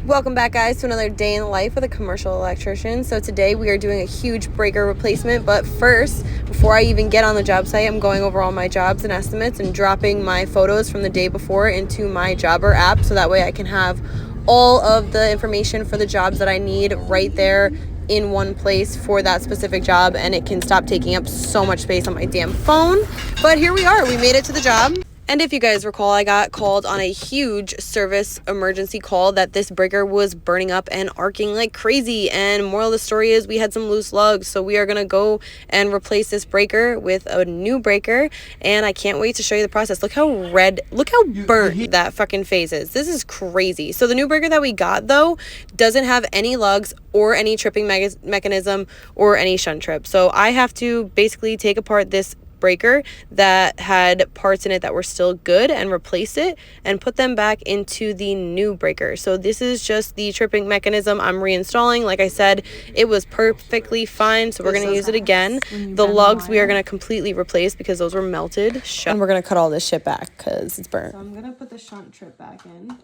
Welcome back, guys, to another day in the life with a commercial electrician. So today we are doing a huge breaker replacement, but first, before I even get on the job site, I'm going over all my jobs and estimates and dropping my photos from the day before into my Jobber app, so that way I can have all of the information for the jobs that I need right there in one place for that specific job, and it can stop taking up so much space on my damn phone. But here we are, we made it to the job. And if you guys recall, I got called on a huge service emergency call that this breaker was burning up and arcing like crazy. And moral of the story is we had some loose lugs. So we are going to go and replace this breaker with a new breaker. And I can't wait to show you the process. Look how burnt that fucking phase is. This is crazy. So the new breaker that we got, though, doesn't have any lugs or any tripping mechanism or any shunt trip. So I have to basically take apart this breaker that had parts in it that were still good and replace it and put them back into the new breaker. So this is just the tripping mechanism I'm reinstalling. Like I said, it was perfectly fine, so we're going to use it again. The lugs we are going to completely replace because those were melted. And we're going to cut all this shit back because it's burnt. So I'm going to put the shunt trip back in.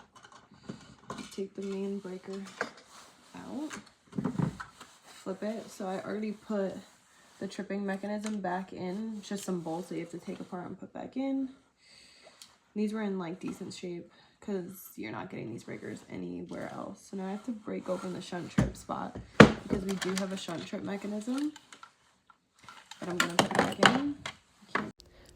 Take the main breaker out. Flip it. So I already put the tripping mechanism back in, just some bolts that you have to take apart and put back in. These were in like decent shape because you're not getting these breakers anywhere else. So now I have to break open the shunt trip spot because we do have a shunt trip mechanism that I'm going to put back in.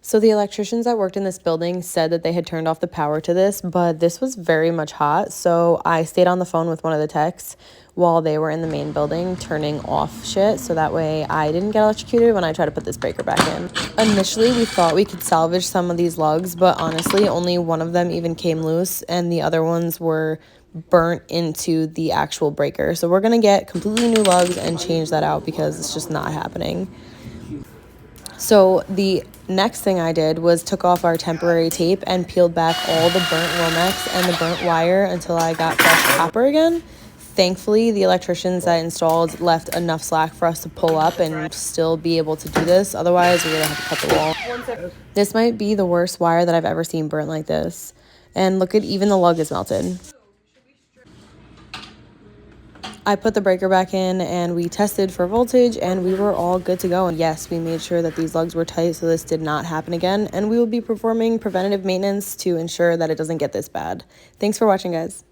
So the electricians that worked in this building said that they had turned off the power to this, but this was very much hot. So I stayed on the phone with one of the techs while they were in the main building turning off shit, so that way I didn't get electrocuted when I tried to put this breaker back in. Initially, we thought we could salvage some of these lugs, but honestly, only one of them even came loose, and the other ones were burnt into the actual breaker. So we're gonna get completely new lugs and change that out because it's just not happening. So the next thing I did was took off our temporary tape and peeled back all the burnt Romex and the burnt wire until I got fresh copper again. Thankfully, the electricians that installed left enough slack for us to pull up and still be able to do this. Otherwise, we're gonna have to cut the wall. This might be the worst wire that I've ever seen burnt like this. And look at, even the lug is melted. I put the breaker back in and we tested for voltage and we were all good to go. And yes, we made sure that these lugs were tight so this did not happen again. And we will be performing preventative maintenance to ensure that it doesn't get this bad. Thanks for watching, guys.